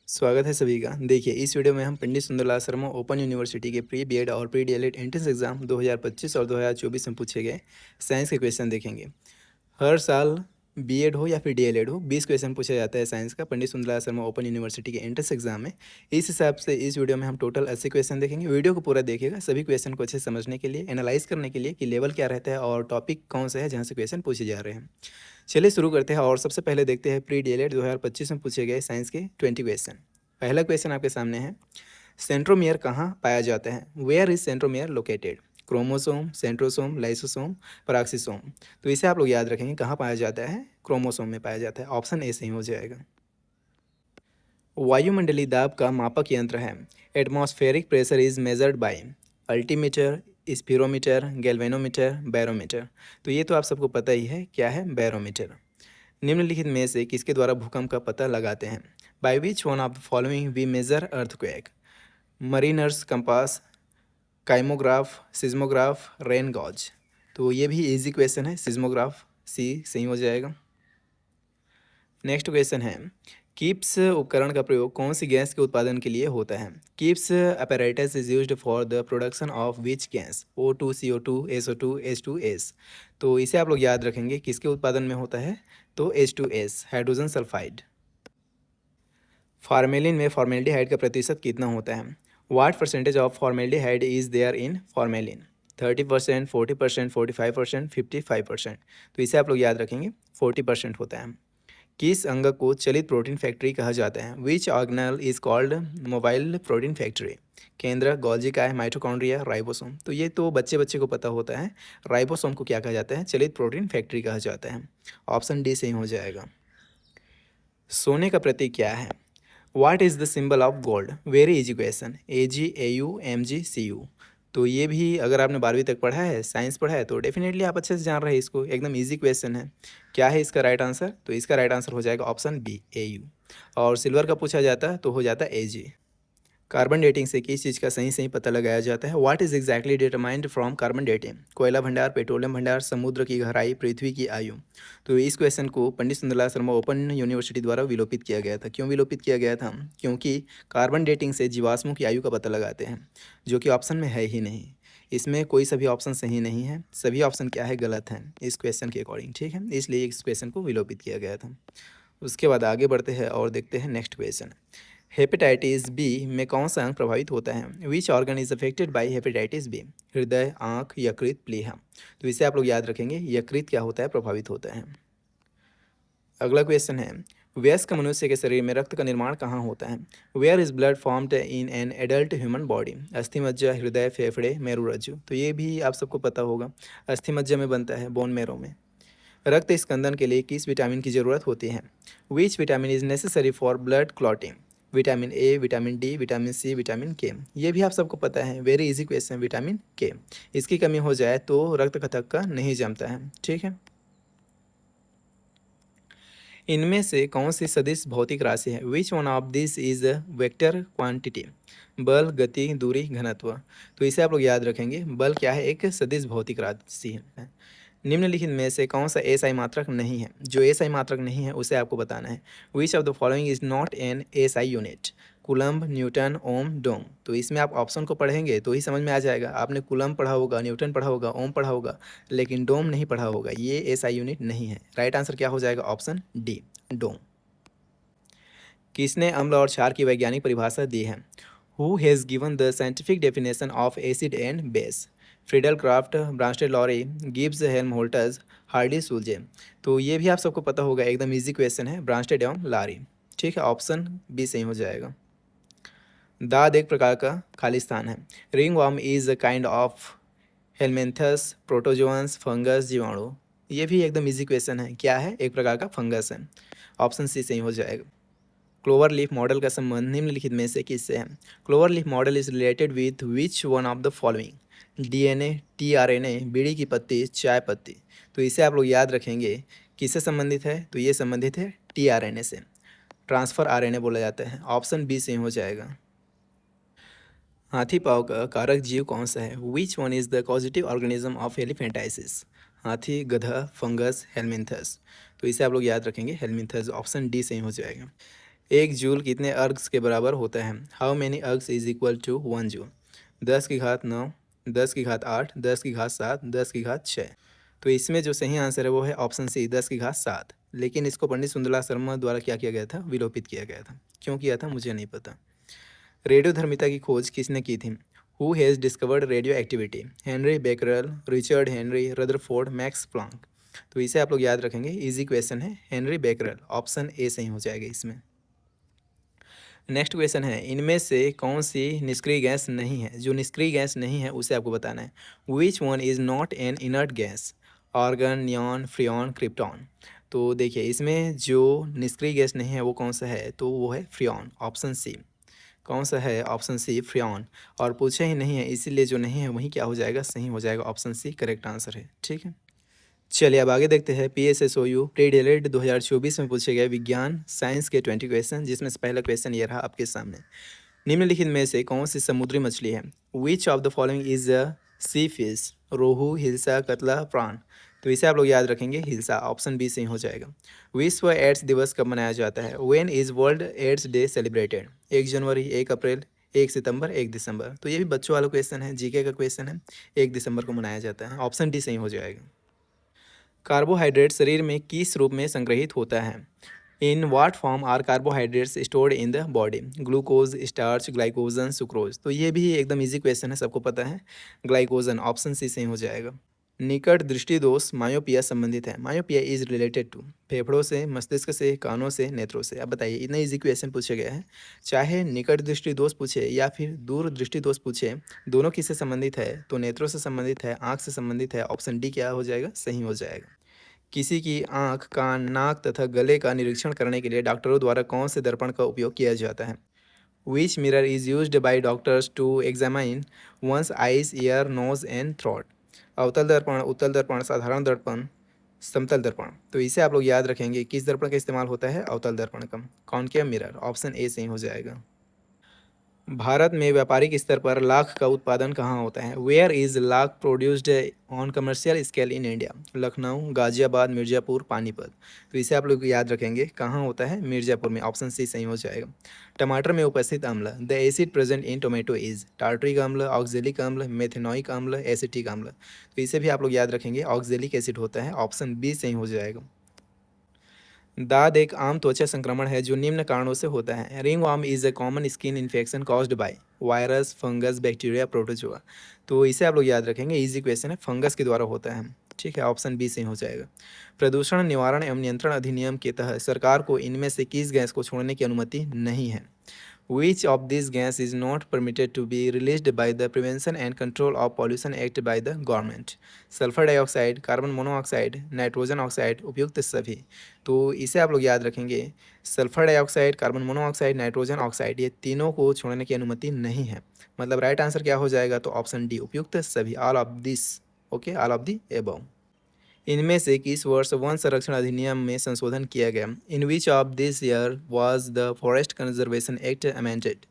स्वागत है सभी का। देखिए इस वीडियो में हम पंडित सुंदरलाल शर्मा ओपन यूनिवर्सिटी के प्री बीएड और प्री डीएलएड एंट्रेंस एग्जाम 2025 और 2024 में पूछे गए साइंस के क्वेश्चन देखेंगे। हर साल बीएड हो या फिर डीएलएड हो 20 क्वेश्चन पूछा जाता है साइंस का पंडित सुंदरलाल शर्मा ओपन यूनिवर्सिटी के एंट्रेंस एग्जाम में। इस हिसाब से इस वीडियो में हम टोटल 80 क्वेश्चन देखेंगे। वीडियो को पूरा देखिएगा सभी क्वेश्चन को अच्छे से समझने के लिए, एनालाइज करने के लिए कि लेवल क्या रहता है और टॉपिक कौन सा है जहाँ से क्वेश्चन पूछे जा रहे हैं। चलिए शुरू करते हैं और सबसे पहले देखते हैं प्री डीएलएड 2025 में पूछे गए साइंस के 20 क्वेश्चन। पहला क्वेश्चन आपके सामने है, सेंट्रोमियर कहाँ पाया जाता है? Where is centromere located? Chromosome, centrosome, lysosome, peroxisome. तो इसे आप लोग याद रखेंगे कहाँ पाया जाता है? क्रोमोसोम में पाया जाता है। ऑप्शन ए सही हो जाएगा। वायुमंडलीय दाब का मापक यंत्र है। Atmospheric pressure is measured by altimeter, spirometer, galvanometer, barometer. तो ये तो आप सबको पता ही है, क्या है? बैरोमीटर। निम्नलिखित में से किसके द्वारा भूकंप का पता लगाते हैं? By which one of the following we measure earthquake? Mariner's compass, kymograph, seismograph, rain gauge. तो ये भी इजी क्वेश्चन है, सिज्मोग्राफ सी सही हो जाएगा। नेक्स्ट क्वेश्चन है, कीप्स उपकरण का प्रयोग कौन सी गैस के उत्पादन के लिए होता है? Keeps apparatus is used for the production of which gas? O2, CO2, SO2, H2S। तो इसे आप लोग याद रखेंगे किसके उत्पादन में होता है? तो H2S, हाइड्रोजन सल्फाइड। फार्मेलिन में फॉर्मेल्डिहाइड का प्रतिशत कितना होता है? What percentage of formaldehyde is there in formalin? 30%, 40%, 45%, 55%। तो इसे आप लोग याद रखेंगे 40% होता है। किस अंग को चलित प्रोटीन फैक्ट्री कहा जाता है? विच organelle is called mobile protein factory? केंद्र, गोल्जी काय, माइटोकॉन्ड्रिया, राइबोसोम। तो ये तो बच्चे बच्चे को पता होता है। राइबोसोम को क्या कहा जाता है? चलित प्रोटीन फैक्ट्री कहा जाता है। ऑप्शन डी सही हो जाएगा। सोने का प्रतीक क्या है? What is the symbol of gold? Very easy question, AgAu, MgCu। तो ये भी अगर आपने 12वीं तक पढ़ा है, साइंस पढ़ा है, तो डेफिनेटली आप अच्छे से जान रहे हैं इसको। एकदम इजी क्वेश्चन है। क्या है इसका राइट आंसर? तो इसका राइट आंसर हो जाएगा ऑप्शन बी, Au। और सिल्वर का पूछा जाता है तो हो जाता है Ag। कार्बन डेटिंग से किस चीज़ का सही सही पता लगाया जाता है? What is exactly determined from carbon dating? कोयला भंडार, पेट्रोलियम भंडार, समुद्र की गहराई, पृथ्वी की आयु। तो इस क्वेश्चन को पंडित सुंदरलाल शर्मा ओपन यूनिवर्सिटी द्वारा विलोपित किया गया था। क्यों विलोपित किया गया था? क्योंकि कार्बन डेटिंग से जीवाश्मों की आयु का पता लगाते हैं, जो कि ऑप्शन में है ही नहीं। इसमें कोई सभी ऑप्शन सही नहीं है, सभी ऑप्शन क्या है? गलत हैं इस क्वेश्चन के अकॉर्डिंग, ठीक है। इसलिए इस क्वेश्चन को विलोपित किया गया था। उसके बाद आगे बढ़ते हैं और देखते हैं नेक्स्ट क्वेश्चन। हेपेटाइटिस बी में कौन सा अंग प्रभावित होता है? Which organ is affected by hepatitis B? हृदय, आँख, यकृत, प्लीहा। तो इसे आप लोग याद रखेंगे, यकृत क्या होता है? प्रभावित होता है। अगला क्वेश्चन है, वयस्क मनुष्य के शरीर में रक्त का निर्माण कहाँ होता है? Where is blood formed in an adult human body? अस्थिमज्जा, हृदय, फेफड़े, मेरुरज्जु। तो ये भी आप सबको पता होगा, अस्थिमज्जा में बनता है, बोन मैरो में। रक्त स्कंदन के लिए किस विटामिन की जरूरत होती है? Which vitamin is necessary for blood clotting? Vitamin A, vitamin D, vitamin C, vitamin K. ये भी आप सबको पता है, वेरी इजी क्वेश्चन, विटामिन के। इसकी कमी हो जाए तो रक्त का थक्का नहीं जमता है, ठीक है। इनमें से कौन सी सदिश भौतिक राशि है? Which one of this is vector quantity? बल, गति, दूरी, घनत्व। तो इसे आप लोग याद रखेंगे, बल क्या है? एक सदिश भौतिक राशि है। निम्नलिखित में से कौन सा एसआई मात्रक नहीं है? जो एसआई मात्रक नहीं है उसे आपको बताना है। Which of the following is not an SI unit? Coulomb, newton, ohm, dome. तो इसमें आप ऑप्शन को पढ़ेंगे तो ही समझ में आ जाएगा। आपने कूलम्ब पढ़ा होगा, न्यूटन पढ़ा होगा, ओम पढ़ा होगा, लेकिन डोम नहीं पढ़ा होगा। ये एसआई यूनिट नहीं है। राइट आंसर क्या हो जाएगा? Option D, dome. किसने अम्ल और क्षार की वैज्ञानिक परिभाषा दी है? Who has given the scientific definition of acid and base? Friedel Crafts, Bronsted Lowry, Gibbs Helmholtz, Hardy Schulze. तो ये भी आप सबको पता होगा, एकदम इजी क्वेश्चन है, ब्रांस्टेड एवं लारी, ठीक है। ऑप्शन बी सही हो जाएगा। दाद एक प्रकार का खाली स्थान है। Ring worm is a kind of helminths, protozoans, fungus, जीवाणु। ये भी एकदम इजी क्वेश्चन है, क्या है? एक प्रकार का फंगस है। ऑप्शन सी सही हो जाएगा। क्लोवर लीफ मॉडल का संबंध निम्नलिखित में से किससे है? Clover leaf model is related with which one of the following? DNA, tRNA, बीड़ी की पत्ती, चाय पत्ती। तो इसे आप लोग याद रखेंगे, किससे संबंधित है? तो ये संबंधित है टीआरएनए से, ट्रांसफर आरएनए बोला जाता है। ऑप्शन बी सही हो जाएगा। हाथी पाँव का कारक जीव कौन सा है? Which one is the causative organism of elephantiasis? हाथी, गधा, फंगस, हेलमिंथस। तो इसे आप लोग याद रखेंगे, हेलमिंथस। ऑप्शन डी सही हो जाएगा। एक जूल कितने अर्ग्स के बराबर होता है? How many ergs is equal to 1 joule? 10 की घात 9, 10 की घात 8, 10 की घात 7, 10 की घात 6। तो इसमें जो सही आंसर है वो है ऑप्शन सी 10 की घात 7। लेकिन इसको पंडित सुंदरलाल शर्मा द्वारा क्या किया गया था? विलोपित किया गया था। क्यों किया था मुझे नहीं पता। रेडियोधर्मिता की खोज किसने की थी? Who has discovered radioactivity? Henri Becquerel, Richard Henry, Rutherford, Max Planck. तो इसे आप लोग याद रखेंगे, इजी क्वेश्चन है, हेनरी बेकरल। ऑप्शन ए सही हो जाएगा इसमें। नेक्स्ट क्वेश्चन है, इनमें से कौन सी निष्क्रिय गैस नहीं है? जो निष्क्रिय गैस नहीं है उसे आपको बताना है। Which one is not an inert gas? Argon, neon, freon, krypton. तो देखिए इसमें जो निष्क्रिय गैस नहीं है वो कौन सा है? तो वो है फ्रियॉन। Option C. कौन सा है? Option C freon. और पूछे ही नहीं है इसीलिए जो नहीं है वही क्या हो जाएगा? सही हो जाएगा। ऑप्शन सी करेक्ट आंसर है। ठीक है, चलिए अब आगे देखते हैं। PSSOU प्री डिलेट 2024 में पूछे गए विज्ञान साइंस के 20 क्वेश्चन, जिसमें से पहला क्वेश्चन ये रहा आपके सामने। निम्नलिखित में से कौन सी समुद्री मछली है? Which of the following is a sea fish? Rohu, hilsa, catla, prawn. तो इसे आप लोग याद रखेंगे, हिल्सा। ऑप्शन बी सही हो जाएगा। विश्व एड्स दिवस कब मनाया जाता है? When is World AIDS Day celebrated? 1 जनवरी, 1 अप्रैल, 1 सितंबर, 1 दिसंबर। तो ये भी बच्चों वाला क्वेश्चन है, जीके का क्वेश्चन है। 1 दिसंबर को मनाया जाता है। ऑप्शन डी सही हो जाएगा। कार्बोहाइड्रेट शरीर में किस रूप में संग्रहित होता है? In what form are carbohydrates stored in the body? Glucose, starch, glycogen, sucrose. तो ये भी एकदम इजी क्वेश्चन है, सबको पता है। ग्लाइकोजन। ऑप्शन सी सही हो जाएगा। निकट दृष्टि दोष मायोपिया संबंधित है। मायोपिया इज रिलेटेड टू फेफड़ों से, मस्तिष्क से, कानों से, नेत्रों से। अब बताइए, इतना इजी क्वेश्चन पूछे गया है, चाहे निकट दृष्टि दोष पूछे या फिर दूर दृष्टि दोष पूछे, दोनों किससे संबंधित है? तो नेत्रों से संबंधित है, आँख से संबंधित है। ऑप्शन डी क्या हो जाएगा? सही हो जाएगा। किसी की आँख, कान, नाक तथा गले का निरीक्षण करने के लिए डॉक्टरों द्वारा कौन से दर्पण का उपयोग किया जाता है? Which mirror is used by doctors to examine one's eyes, ear, nose and throat? अवतल दर्पण, उत्तल दर्पण, साधारण दर्पण, समतल दर्पण। तो इसे आप लोग याद रखेंगे, किस दर्पण का इस्तेमाल होता है? अवतल दर्पण का। Concave mirror. ऑप्शन ए सही हो जाएगा। भारत में व्यापारिक स्तर पर लाख का उत्पादन कहाँ होता है? Where is lac produced on commercial scale in India? Lucknow, Ghaziabad, Mirzapur, Panipat. तो इसे आप लोग याद रखेंगे, कहाँ होता है? मिर्ज़ापुर में। ऑप्शन सी सही हो जाएगा। टमाटर में उपस्थित अम्ल, the acid present in tomato is? Tartaric अम्ल, ऑक्जेलिक अम्ल, मेथेनोइक अम्ल, एसिटिक अम्ल। तो इसे भी आप लोग याद रखेंगे, ऑक्जेलिक एसिड होता है। ऑप्शन बी सही हो जाएगा। दाद एक आम त्वचा संक्रमण है जो निम्न कारणों से होता है। Ringworm is a common skin infection caused by? Virus, fungus, bacteria, protozoa. तो इसे आप लोग याद रखेंगे, इजी क्वेश्चन है, फंगस के द्वारा होता है। ठीक है, ऑप्शन बी सही हो जाएगा। प्रदूषण निवारण एवं नियंत्रण अधिनियम के तहत सरकार को इनमें से किस गैस को छोड़ने की अनुमति नहीं है? Which of these gas is not permitted to be released by the Prevention and Control of Pollution Act by the government? Sulphur dioxide, carbon monoxide, nitrogen oxide, उपयुक्त सभी। तो इसे आप लोग याद रखेंगे, sulphur dioxide, carbon monoxide, nitrogen oxide, ये तीनों को छोड़ने की अनुमति नहीं है। मतलब राइट आंसर क्या हो जाएगा? तो ऑप्शन डी, उपयुक्त सभी, all of this. Okay, all of the above. इनमें से किस वर्ष वन संरक्षण अधिनियम में संशोधन किया गया? In which of this year was the forest conservation act amended?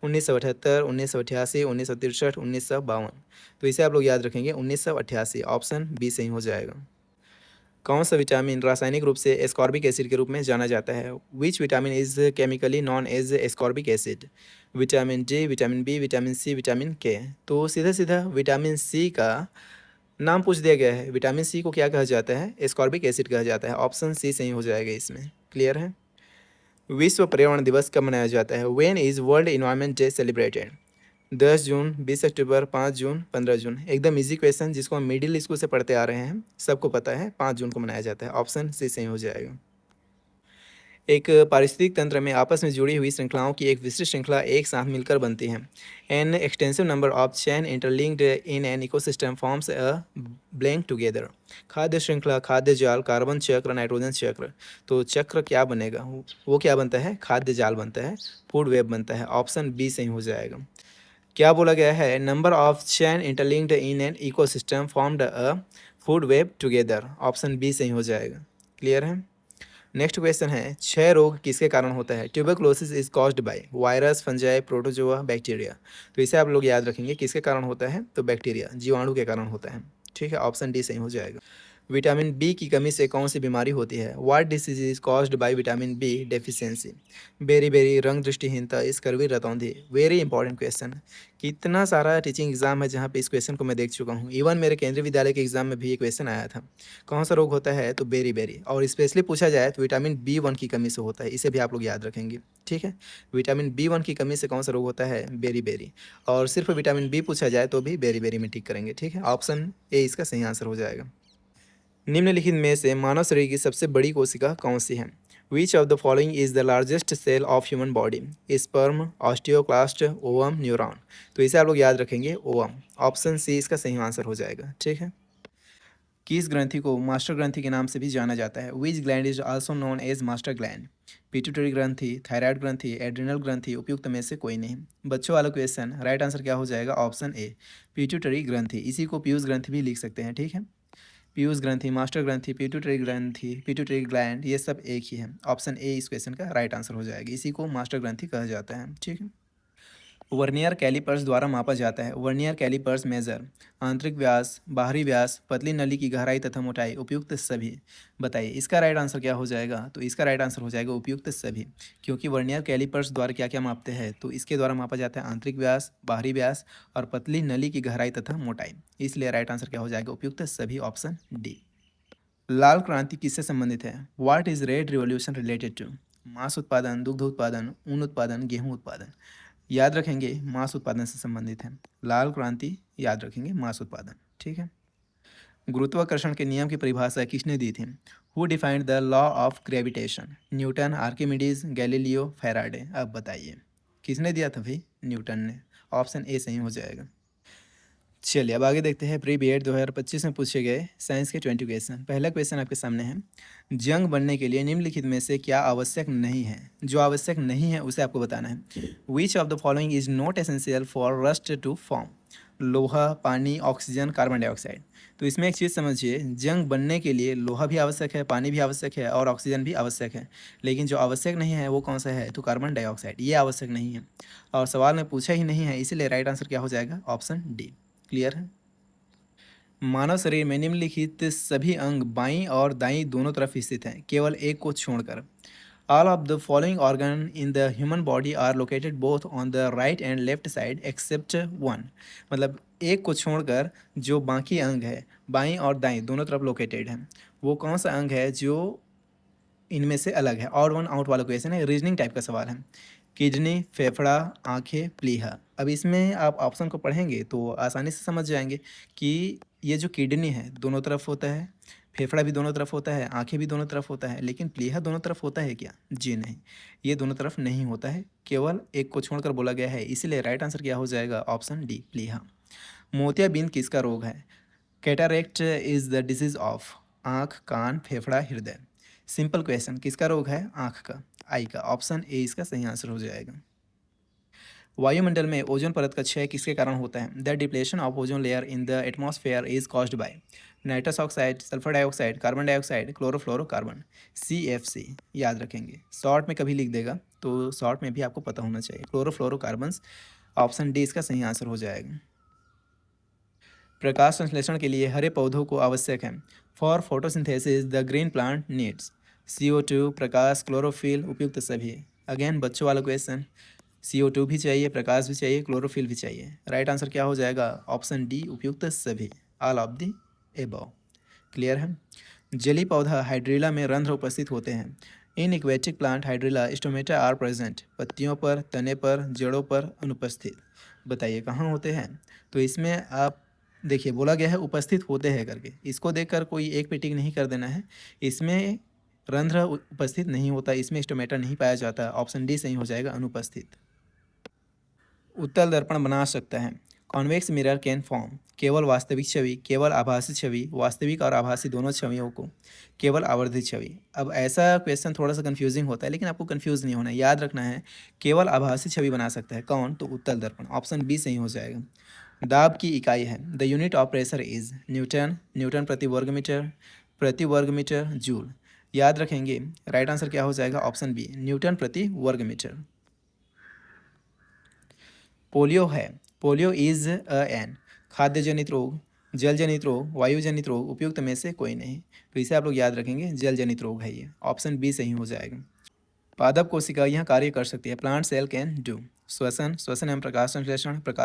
1978, 1988, 1963, 1952। तो इसे आप लोग याद रखेंगे, 1988। ऑप्शन बी सही हो जाएगा। कौन सा विटामिन रासायनिक रूप से एस्कॉर्बिक एसिड के रूप में जाना जाता है? Which vitamin is chemically known as ascorbic acid? Vitamin D, vitamin B, vitamin C, vitamin K. तो सीधा सीधा विटामिन सी का नाम पूछ दिया गया है। विटामिन सी को क्या कहा जाता है? एस्कॉर्बिक एसिड कहा जाता है। ऑप्शन सी सही हो जाएगा इसमें। क्लियर है। विश्व पर्यावरण दिवस कब मनाया जाता है? When is world environment day celebrated? 10 जून, 20 अक्टूबर, 5 जून, 15 जून। एकदम इजी क्वेश्चन, जिसको हम मिडिल स्कूल से पढ़ते आ रहे हैं, सबको पता है, 5 जून को मनाया जाता है। ऑप्शन सी सही हो जाएगा। एक पारिस्थितिक तंत्र में आपस में जुड़ी हुई श्रृंखलाओं की एक विशिष्ट श्रृंखला एक साथ मिलकर बनती है। An extensive number of chain interlinked in an ecosystem forms a blank together. खाद्य श्रृंखला, खाद्य जाल, कार्बन चक्र, नाइट्रोजन चक्र। तो चक्र क्या बनेगा? वो क्या बनता है? खाद्य जाल बनता है, फूड वेब बनता है। ऑप्शन बी सही हो जाएगा। क्या बोला गया है? Number of chain interlinked in an ecosystem formed a food web together. Option B सही हो जाएगा। क्लियर है। नेक्स्ट क्वेश्चन है, क्षय रोग किसके कारण होता है? Tuberculosis is caused bye? Virus, fungi, protozoa, bacteria. तो इसे आप लोग याद रखेंगे, किसके कारण होता है? तो बैक्टीरिया, जीवाणु के कारण होता है। ठीक है, ऑप्शन डी सही हो जाएगा। विटामिन बी की कमी से कौन सी बीमारी होती है? What disease is caused by vitamin B deficiency? Beriberi, रंग दृष्टिहीनता, स्कर्वी, रतौंधी। Very important question. कितना सारा टीचिंग एग्जाम है जहाँ पे इस क्वेश्चन को मैं देख चुका हूँ। इवन मेरे केंद्रीय विद्यालय के एग्जाम में भी ये क्वेश्चन आया था। कौन सा रोग होता है? तो बेरी बेरी। और स्पेशली पूछा जाए तो विटामिन B1 की कमी से होता है, इसे भी आप लोग याद रखेंगे। ठीक है, विटामिन B1 की कमी से कौन सा रोग होता है? Beri beri. और सिर्फ विटामिन बी पूछा जाए तो भी बेरी बेरी में टिक करेंगे। ठीक है, ऑप्शन ए इसका सही आंसर हो जाएगा। निम्नलिखित में से मानव शरीर की सबसे बड़ी कोशिका कौन सी है? Which of the following is the largest cell of human body? Sperm, osteoclast, ovum, neuron. तो इसे आप लोग याद रखेंगे, ओवम। ऑप्शन सी इसका सही आंसर हो जाएगा। ठीक है, किस ग्रंथि को मास्टर ग्रंथि के नाम से भी जाना जाता है? Which gland is also known as master gland? Pituitary ग्रंथि, थायराइड ग्रंथि, एड्रिनल ग्रंथि, उपयुक्त में से कोई नहीं। बच्चों वाला क्वेश्चन, राइट आंसर क्या हो जाएगा? ऑप्शन ए, पिट्यूटरी ग्रंथि। इसी को पीयूष ग्रंथि भी लिख सकते हैं। ठीक है, पीयूष ग्रंथि, मास्टर ग्रंथि, पिट्यूटरी ग्लैंड, ये सब एक ही है। ऑप्शन ए इस क्वेश्चन का राइट आंसर हो जाएगा। इसी को मास्टर ग्रंथि कहा जाता है। ठीक है, वर्नियर कैलिपर्स द्वारा मापा जाता है। वर्नियर कैलिपर्स मेजर आंतरिक व्यास, बाहरी व्यास, पतली नली की गहराई तथा मोटाई, उपयुक्त सभी। बताइए इसका राइट आंसर क्या हो जाएगा? तो इसका राइट आंसर हो जाएगा उपयुक्त सभी। क्योंकि वर्नियर कैलिपर्स द्वारा क्या क्या मापते हैं? तो इसके द्वारा मापा जाता है आंतरिक व्यास, बाहरी व्यास और पतली नली की गहराई तथा मोटाई। इसलिए राइट आंसर क्या हो जाएगा? उपयुक्त सभी, ऑप्शन डी। लाल क्रांति किससे संबंधित है? What is red revolution related to? मांस उत्पादन, दुग्ध उत्पादन, ऊन उत्पादन, गेहूं उत्पादन। याद रखेंगे मांस उत्पादन से संबंधित है। लाल क्रांति याद रखेंगे मांस उत्पादन। ठीक है, गुरुत्वाकर्षण के नियम की परिभाषा किसने दी थी? Who defined the law of gravitation? Newton, Archimedes, Galileo, Faraday. अब बताइए किसने दिया था भाई? न्यूटन ने। ऑप्शन ए सही हो जाएगा। चलिए अब आगे देखते हैं प्री बी एड 2025 में पूछे गए साइंस के 20 क्वेश्चन। पहला क्वेश्चन आपके सामने है, जंग बनने के लिए निम्नलिखित में से क्या आवश्यक नहीं है? जो आवश्यक नहीं है उसे आपको बताना है। Which of the following is not essential for rust to form? लोहा, पानी, ऑक्सीजन, कार्बन डाइऑक्साइड। तो इसमें एक चीज़ समझिए, जंग बनने के लिए लोहा भी आवश्यक है, पानी भी आवश्यक है और ऑक्सीजन भी आवश्यक है। लेकिन जो आवश्यक नहीं है वो कौन सा है? तो कार्बन डाइऑक्साइड, ये आवश्यक नहीं है और सवाल में पूछा ही नहीं है, इसीलिए राइट आंसर क्या हो जाएगा? Option D. क्लियर है? मानव शरीर में निम्नलिखित सभी अंग बाईं और दाईं दोनों तरफ स्थित हैं, केवल एक को छोड़कर। All of the following organ in the human body are located both on the right and left side except one. मतलब एक को छोड़कर जो बाकी अंग है बाईं और दाईं दोनों तरफ लोकेटेड है, वो कौन सा अंग है जो इनमें से अलग है? ऑड वन आउट वाला क्वेश्चन है, रीजनिंग टाइप का सवाल है। किडनी, फेफड़ा, आंखें, प्लीहा। अब इसमें आप ऑप्शन को पढ़ेंगे तो आसानी से समझ जाएंगे कि ये जो किडनी है दोनों तरफ होता है, फेफड़ा भी दोनों तरफ होता है, आंखें भी दोनों तरफ होता है, लेकिन प्लीहा दोनों तरफ होता है क्या? जी नहीं, ये दोनों तरफ नहीं होता है, केवल एक को छोड़कर बोला गया है। इसीलिए राइट आंसर क्या हो जाएगा? ऑप्शन डी, प्लीहा। मोतियाबिंद किसका रोग है? Cataract is the disease of आँख, कान, फेफड़ा, हृदय। सिंपल क्वेश्चन, किसका रोग है? आँख का, आई का। ऑप्शन ए इसका सही आंसर हो जाएगा। वायुमंडल में ओजोन परत का क्षय किसके कारण होता है? The depletion of ozone layer in the atmosphere is caused bye nitrous oxide, sulphur dioxide, carbon dioxide, chlorofluorocarbon. CFC याद रखेंगे, शॉर्ट में कभी लिख देगा तो शॉर्ट में भी आपको पता होना चाहिए, क्लोरोफ्लोरोकार्बन। ऑप्शन डी इसका सही आंसर हो जाएगा। प्रकाश संश्लेषण के लिए हरे पौधों को आवश्यक है। For photosynthesis the green plant needs CO2, Prakash, chlorophyll, उपयुक्त सभी। अगेन बच्चों वाला क्वेश्चन, CO2 भी चाहिए, प्रकाश भी चाहिए, क्लोरोफिल भी चाहिए। राइट आंसर क्या हो जाएगा? ऑप्शन डी, उपयुक्त सभी, all of the above. Clear है? जलीय पौधा हाइड्रिला में रंध्र उपस्थित होते हैं। In aquatic plant hydrilla stomata are present. पत्तियों पर, तने पर, जड़ों पर अनुपस्थित। बताइए कहाँ होते हैं? तो इसमें आप देखिए बोला गया है उपस्थित होते हैं करके, इसको देखकर कोई एक पे टिक नहीं कर देना है। इसमें रंध्र उपस्थित नहीं होता, इसमें स्टोमेटा नहीं पाया जाता। ऑप्शन डी सही हो जाएगा, अनुपस्थित। उत्तल दर्पण बना सकता है। कॉन्वेक्स मिरर कैन फॉर्म केवल वास्तविक छवि, केवल आभासी छवि, वास्तविक और आभासी दोनों छवियों को, केवल आवर्धित छवि। अब ऐसा क्वेश्चन थोड़ा सा कंफ्यूजिंग होता है, लेकिन आपको कंफ्यूज नहीं होना है, याद रखना है केवल आभासी छवि बना सकता है कौन? तो उत्तल दर्पण। ऑप्शन बी सही हो जाएगा। दाब की इकाई है, the unit of pressure is Newton, Newton प्रति वर्ग मीटर, जूल। याद रखेंगे, राइट आंसर क्या हो जाएगा? ऑप्शन बी, न्यूटन प्रति वर्ग मीटर। पोलियो है, पोलियो इज एन खाद्य जनित रोग, जल जनित रोग, वायु जनित रोग, उपयुक्त में से कोई नहीं। तो इसे आप लोग याद रखेंगे, जल जनित रोग है ये, ऑप्शन बी सही हो जाएगा। पादप कोशिका यह कार्य कर सकती है, प्लांट सेल कैन डू। श्वसन, श्वसन एवं प्रकाश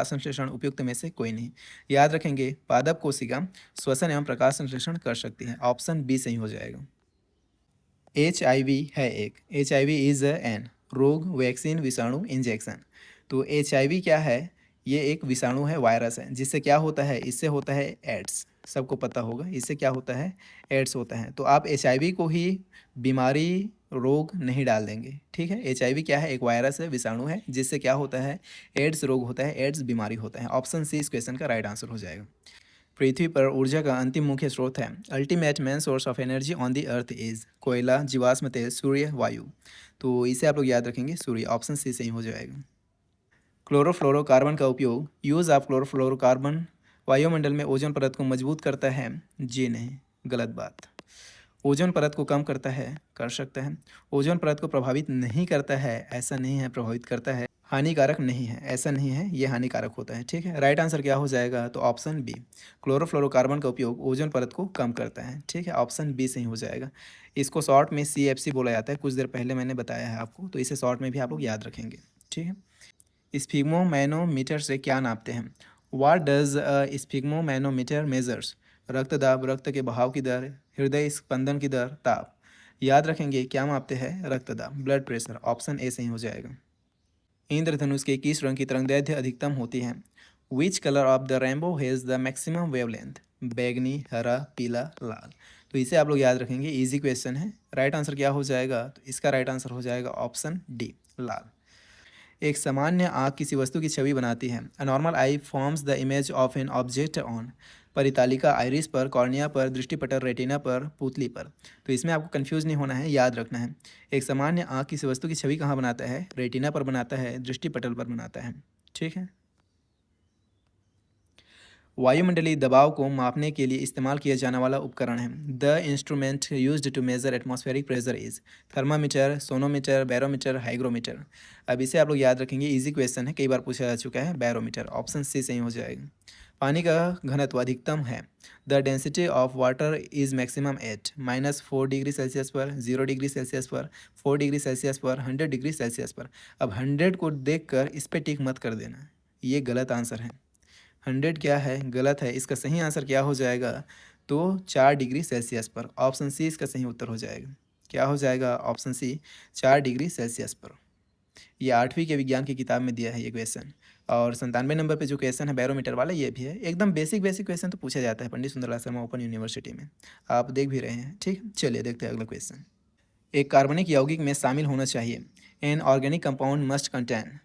संश्लेषण उपयुक्त में से कोई नहीं। याद रखेंगे, पादप कोशिका श्वसन एवं प्रकाश संश्लेषण कर सकती है, ऑप्शन बी सही हो जाएगा। HIV है एक, HIV इज एन रोग, वैक्सीन, विषाणु, इंजेक्शन। तो HIV क्या है? ये एक विषाणु है, वायरस है, जिससे क्या होता है, इससे होता है एड्स। सबको पता होगा इससे क्या होता है, एड्स होता है। तो आप HIV को ही बीमारी, रोग नहीं डाल देंगे, ठीक है। HIV क्या है? एक वायरस है, विषाणु है, जिससे क्या होता है, एड्स रोग होता है, एड्स बीमारी होता है। ऑप्शन सी इस क्वेश्चन का राइट आंसर हो जाएगा। पृथ्वी पर ऊर्जा का अंतिम मुख्य स्रोत है, ultimate main source of energy on the earth is कोयला, जीवाश्म तेल, सूर्य, वायु। तो इसे आप लोग याद रखेंगे, सूर्य, ऑप्शन सी सही हो जाएगा। क्लोरोफ्लोरोकार्बन का उपयोग, यूज़ ऑफ क्लोरोफ्लोरोकार्बन वायुमंडल में ओजोन परत को मजबूत करता है, जी नहीं, गलत बात। ओजोन परत को कम करता है, कर सकता है। ओजोन परत को प्रभावित नहीं करता है, ऐसा नहीं है, प्रभावित करता है। हानिकारक नहीं है, ऐसा नहीं है, ये हानिकारक होता है, ठीक है। राइट आंसर क्या हो जाएगा? तो ऑप्शन बी, क्लोरोफ्लोरोकार्बन का उपयोग ओजोन परत को कम करता है, ठीक है, ऑप्शन बी सही हो जाएगा। इसको शॉर्ट में CFC बोला जाता है, कुछ देर पहले मैंने बताया है आपको, तो इसे शॉर्ट में भी आप लोग याद रखेंगे, ठीक है। स्फिग्मोमैनोमीटर से क्या नापते हैं? What does sphygmomanometer measures? रक्त दाब, रक्त के बहाव की दर, हृदय स्पंदन की दर, ताप। याद रखेंगे, क्या मापते हैं? रक्त दाब, ब्लड प्रेशर, ऑप्शन ए सही हो जाएगा। इंद्रधनुष के किस रंग की तरंगदैर्घ्य अधिकतम होती है? Which colour of the rainbow has the maximum wavelength? बैगनी, हरा, पीला, लाल। तो इसे आप लोग याद रखेंगे, इजी क्वेश्चन है। राइट आंसर क्या हो जाएगा? तो इसका राइट आंसर हो जाएगा ऑप्शन डी, लाल। एक सामान्य आँख किसी वस्तु की छवि बनाती है। A normal eye forms the image of an object on. परितालिका आइरिस पर, कॉर्निया पर, दृष्टिपटल रेटिना पर, पुतली पर। तो इसमें आपको कंफ्यूज नहीं होना है, याद रखना है। एक सामान्य आँख किसी वस्तु की छवि कहाँ बनाता है? रेटिना पर बनाता है, दृष्टिपटल पर बनाता है, ठीक है। वायुमंडलीय दबाव को मापने के लिए इस्तेमाल किया जाने वाला उपकरण है। The instrument used to measure atmospheric pressure is thermometer, sonometer, barometer, hygrometer. अब इसे आप लोग याद रखेंगे, इजी क्वेश्चन है, कई बार पूछा जा चुका है। बैरोमीटर, ऑप्शन सी सही हो जाएगा। पानी का घनत्व अधिकतम है। The density of water is maximum at -4 degree celsius पर, 0 डिग्री सेल्सियस पर, 4 डिग्री सेल्सियस पर, 100 डिग्री सेल्सियस पर। अब 100 को देखकर इस पर टिक मत कर देना, ये गलत आंसर है। 100 क्या है? गलत है। इसका सही आंसर क्या हो जाएगा? तो 4 डिग्री सेल्सियस पर, ऑप्शन सी इसका सही उत्तर हो जाएगा। क्या हो जाएगा? ऑप्शन सी, 4 डिग्री सेल्सियस पर। ये 8वीं के विज्ञान की किताब में दिया है ये क्वेश्चन। और 97 नंबर पे जो क्वेश्चन है बैरोमीटर वाला, ये भी है। एकदम बेसिक बेसिक क्वेश्चन तो पूछा जाता है पंडित सुंदरलाल शर्मा ओपन यूनिवर्सिटी में, आप देख भी रहे हैं, ठीक है। चलिए देखते हैं अगला क्वेश्चन। एक कार्बनिक यौगिक में शामिल होना चाहिए। An organic compound must contain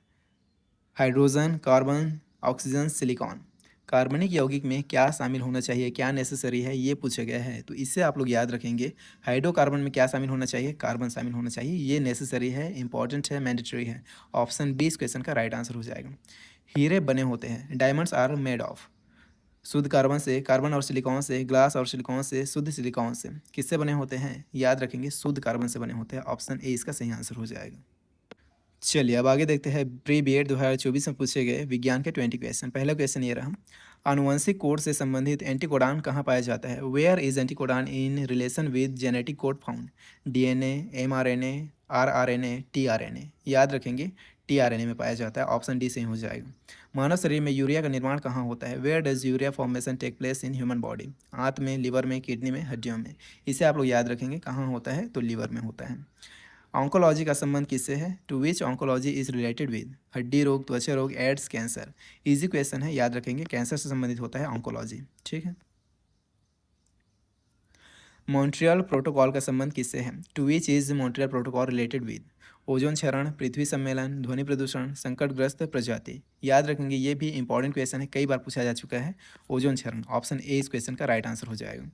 hydrogen, carbon, oxygen, silicon. कार्बनिक यौगिक में क्या शामिल होना चाहिए, क्या नेसेसरी है, ये पूछा गया है। तो इससे आप लोग याद रखेंगे, हाइड्रोकार्बन में क्या शामिल होना चाहिए? कार्बन शामिल होना चाहिए, ये नेसेसरी है, इंपॉर्टेंट है, मैंडेटरी है। ऑप्शन बी इस क्वेश्चन का राइट आंसर हो जाएगा। हीरे बने होते हैं, डायमंड्स आर मेड ऑफ। शुद्ध कार्बन से, कार्बन और सिलिकॉन से, ग्लास और सिलिकॉन से, शुद्ध सिलिकॉन से। किससे बने होते हैं? याद रखेंगे, शुद्ध कार्बन से बने होते हैं, ऑप्शन ए इसका सही आंसर हो जाएगा। चलिए अब आगे देखते हैं, प्री बीएड 2024 में पूछे गए विज्ञान के 20 क्वेश्चन। पहला क्वेश्चन ये रहा, आनुवंशिक कोड से संबंधित एंटीकोडान कहाँ पाया जाता है? Where is anticodon in relation with genetic code found? DNA, mRNA, rRNA, tRNA। याद रखेंगे, tRNA में पाया जाता है, ऑप्शन डी सही हो जाएगा। मानव शरीर में यूरिया का निर्माण कहाँ होता है? Where does urea formation take place in human body? आंत में, लिवर में, किडनी में, हड्डियों में। इसे आप लोग याद रखेंगे, कहाँ होता है? तो लिवर में होता है। ऑन्कोलॉजी का संबंध किससे है? To which oncology is related with? हड्डी रोग, त्वचा रोग, एड्स, कैंसर। इजी क्वेश्चन है, याद रखेंगे, कैंसर से संबंधित होता है ऑन्कोलॉजी, ठीक है। मॉन्ट्रियल प्रोटोकॉल का संबंध किससे है? To which is Montreal protocol related with? Ozone क्षरण, पृथ्वी सम्मेलन, ध्वनि प्रदूषण, संकटग्रस्त प्रजाति। याद रखेंगे, ये भी इंपॉर्टेंट क्वेश्चन है, कई बार पूछा जा चुका है। ओजोन क्षरण, ऑप्शन ए इस क्वेश्चन का राइट आंसर हो जाएगा।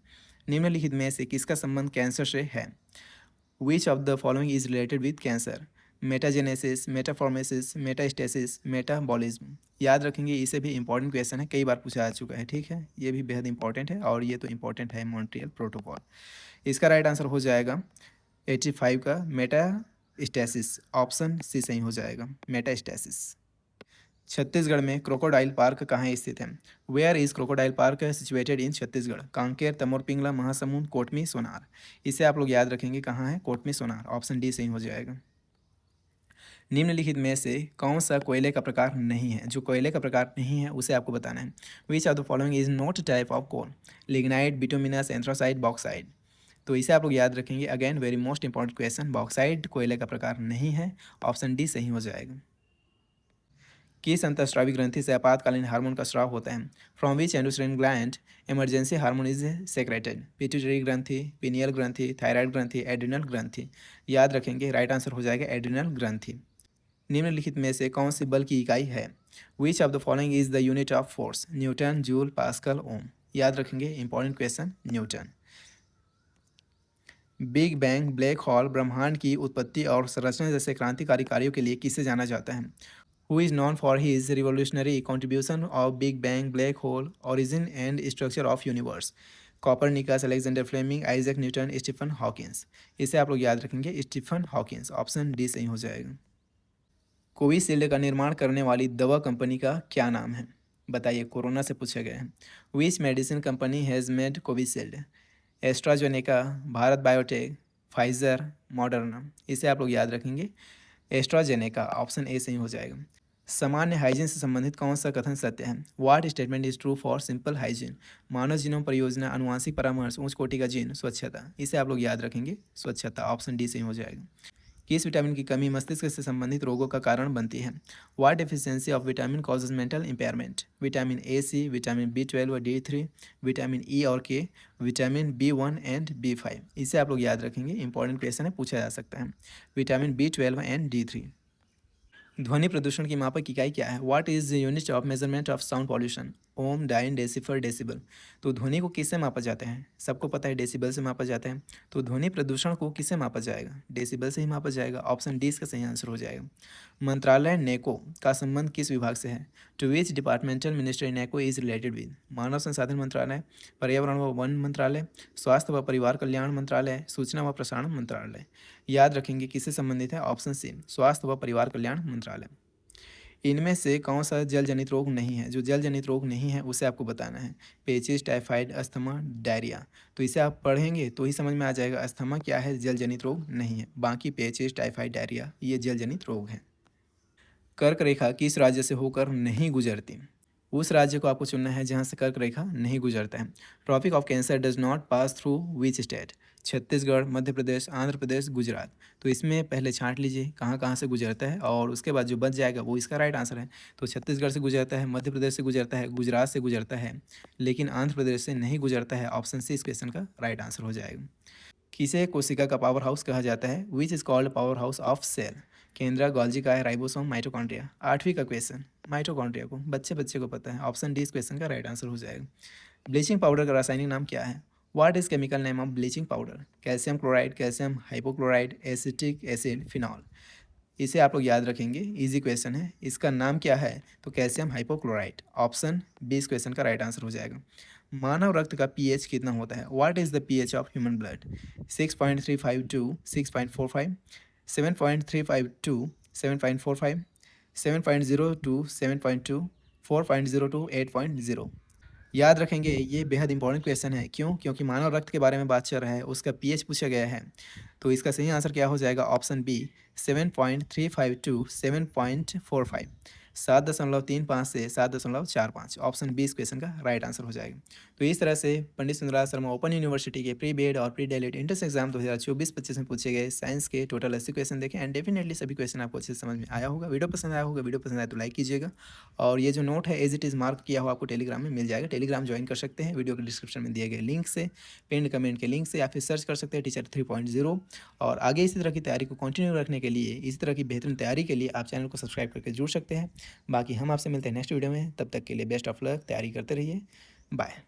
निम्नलिखित में से किसका संबंध कैंसर से है? Which of the following is related with cancer? Metagenesis, metaformesis, metastasis, metabolism. याद रखेंगे, इसे भी इंपॉर्टेंट क्वेश्चन है, कई बार पूछा जा चुका है, ठीक है। ये भी बेहद इंपॉर्टेंट है, और ये तो इंपॉर्टेंट है, मॉन्ट्रियल प्रोटोकॉल। इसका राइट आंसर हो जाएगा 85 का मेटास्टेसिस, ऑप्शन सी सही हो जाएगा, मेटास्टेसिस। छत्तीसगढ़ में क्रोकोडाइल पार्क कहाँ स्थित है? Where is crocodile park situated in Chhattisgarh? Kanker, Tamor, Pingla, Mahasamund, Kotmi, Sonar. इसे आप लोग याद रखेंगे कहाँ है? कोटमी, सोनार। ऑप्शन डी सही हो जाएगा। निम्नलिखित में से कौन सा कोयले का प्रकार नहीं है? जो कोयले का प्रकार नहीं है उसे आपको बताना है। Which of the following is not type of coal? Lignite, bituminous, anthracite, bauxite. तो इसे आप लोग याद रखेंगे। Again very most important question, bauxite कोयले का प्रकार नहीं है। ऑप्शन डी सही हो जाएगा। किस अंतःस्रावी ग्रंथि से आपातकालीन हार्मोन का स्राव होता है? From which endocrine gland emergency hormone is secreted? Pituitary ग्रंथि, पिनियल ग्रंथि, थायराइड ग्रंथि, एड्रिनल ग्रंथि। याद रखेंगे, राइट आंसर हो जाएगा एड्रिनल ग्रंथि। निम्नलिखित में से कौन सी बल की इकाई है? Which of the following is the unit of force? Newton, joule, pascal, ohm. याद रखेंगे, important question, newton. Big bang, black hole, ब्रह्मांड की उत्पत्ति और संरचना जैसे क्रांतिकारी कार्यों के लिए किसे जाना जाता है? Who is known for his revolutionary contribution of Big Bang, black hole, origin and structure of universe? Copernicus, Alexander Fleming, Isaac Newton, Stephen Hawkins. इसे आप लोग याद रखेंगे, स्टीफन हॉकिंस। ऑप्शन डी सही हो जाएगा। कोविशील्ड का निर्माण करने वाली दवा कंपनी का क्या नाम है? बताइए, कोरोना से पूछा गया है। Which medicine company has made Covishield? AstraZeneca, Bharat Biotech, Pfizer, Moderna. इसे आप लोग याद रखेंगे, एस्ट्राजेनेका। ऑप्शन ए सही हो जाएगा। सामान्य हाइजीन से संबंधित कौन सा कथन सत्य है? What statement is true for simple hygiene? Manav genome परियोजना, अनुवांशिक परामर्श, उच्च कोटि का जीन, स्वच्छता। इसे आप लोग याद रखेंगे, स्वच्छता। ऑप्शन डी सही हो जाएगा। किस विटामिन की कमी मस्तिष्क से संबंधित रोगों का कारण बनती है? What deficiency of vitamin causes mental impairment? Vitamin A, C, vitamin B12 और D3, विटामिन ई और के, विटामिन B1 एंड B5। इसे आप लोग याद रखेंगे, इंपॉर्टेंट क्वेश्चन है, पूछा जा सकता है। Vitamin B12 and D3। ध्वनि प्रदूषण की मापक इकाई क्या है? What is unit of measurement of sound pollution? Ohm, dyne, decipher, decibel. तो ध्वनि को किससे मापा जाता है? सबको पता है डेसिबल से मापा जाता है। तो ध्वनि प्रदूषण को किससे मापा जाएगा? डेसिबल से ही मापा जाएगा। ऑप्शन डी इसका सही आंसर हो जाएगा। मंत्रालय नेको का संबंध किस विभाग से है? To which departmental ministry NACO is related with? मानव संसाधन मंत्रालय, पर्यावरण व वन मंत्रालय, स्वास्थ्य व परिवार कल्याण मंत्रालय, सूचना व प्रसारण मंत्रालय। याद रखेंगे किससे संबंधित है? ऑप्शन सी, स्वास्थ्य व परिवार कल्याण मंत्रालय। इनमें से कौन सा जल जनित रोग नहीं है? जो जल जनित रोग नहीं है उसे आपको बताना है। पेचिस, टाइफाइड, अस्थमा, डायरिया। तो इसे आप पढ़ेंगे तो ही समझ में आ जाएगा अस्थमा क्या है, जल जनित रोग नहीं है। बाकी पेचिस, टाइफाइड, डायरिया ये जल जनित रोग हैं। कर्क रेखा किस राज्य से होकर नहीं गुजरती? उस राज्य को आपको चुनना है जहाँ से कर्क रेखा नहीं गुजरता है। Tropic of cancer does not pass through which state? Chhattisgarh, Madhya Pradesh, Andhra Pradesh, Gujarat. तो इसमें पहले छांट लीजिए कहाँ कहाँ से गुजरता है और उसके बाद जो बच जाएगा वो इसका राइट आंसर है। तो छत्तीसगढ़ से गुजरता है, मध्य प्रदेश से गुजरता है, गुजरात से गुजरता है, लेकिन आंध्र प्रदेश से नहीं गुजरता है। ऑप्शन सी इस क्वेश्चन का राइट आंसर हो जाएगा। किसे कोशिका का पावर हाउस कहा जाता है? Which is called power house of cell? केंद्रा, गोल्जी का है, राइबोसोम, माइटोकॉन्ड्रिया। 8वीं का क्वेश्चन, माइटोकॉन्ड्रिया को बच्चे बच्चे को पता है। ऑप्शन डी इस क्वेश्चन का राइट आंसर हो जाएगा। ब्लीचिंग पाउडर का रासायनिक नाम क्या है? What is chemical name of bleaching powder? Calcium chloride, calcium hypochloride, acetic acid, phenol. इसे आप लोग याद रखेंगे, इजी क्वेश्चन है। इसका नाम क्या है? तो कैल्शियम हाइपोक्लोराइड। ऑप्शन बी इस क्वेश्चन का राइट आंसर हो जाएगा। मानव रक्त का पीएच कितना होता है? What is the pH of human blood? 6.352, 6.45, 7.352, 7.45, 7.02, 7.2, 4.02, 8.0। याद रखेंगे, ये बेहद इंपॉर्टेंट क्वेश्चन है। क्यों? क्योंकि मानव रक्त के बारे में बात चल रहा है, उसका पीएच पूछा गया है। तो इसका सही आंसर क्या हो जाएगा? ऑप्शन बी 7.352, 7.45, 7.35 से 7.45। ऑप्शन बी इस क्वेश्चन का राइट आंसर हो जाएगा। तो इस तरह से पंडित सुंदरलाल शर्मा ओपन यूनिवर्सिटी के प्री बीएड और प्री डीएलएड एंट्रेंस एग्जाम 2024-25 में पूछे गए साइंस के टोटल 80 क्वेश्चन देखें एंड डेफिनेटली सभी क्वेश्चन आपको अच्छे से समझ में आया होगा। वीडियो पसंद आया होगा, वीडियो पसंद आया तो लाइक कीजिएगा और ये जो नोट है एज इट इज़ मार्क किया हुआ आपको टेलीग्राम में मिल जाएगा। टेलीग्राम ज्वाइन कर सकते हैं वीडियो के डिस्क्रिप्शन में दिए गए लिंक से, पिन कमेंट के लिंक से, या फिर सर्च कर सकते हैं टीचर 3.0। और आगे इसी तरह की तैयारी को कंटिन्यू रखने के लिए, इसी तरह की बेहतरीन तैयारी के लिए आप चैनल को सब्सक्राइब करके जुड़ सकते हैं। बाकी हम आपसे मिलते हैं नेक्स्ट वीडियो में, तब तक के लिए बेस्ट ऑफ लक, तैयारी करते रहिए, बाय।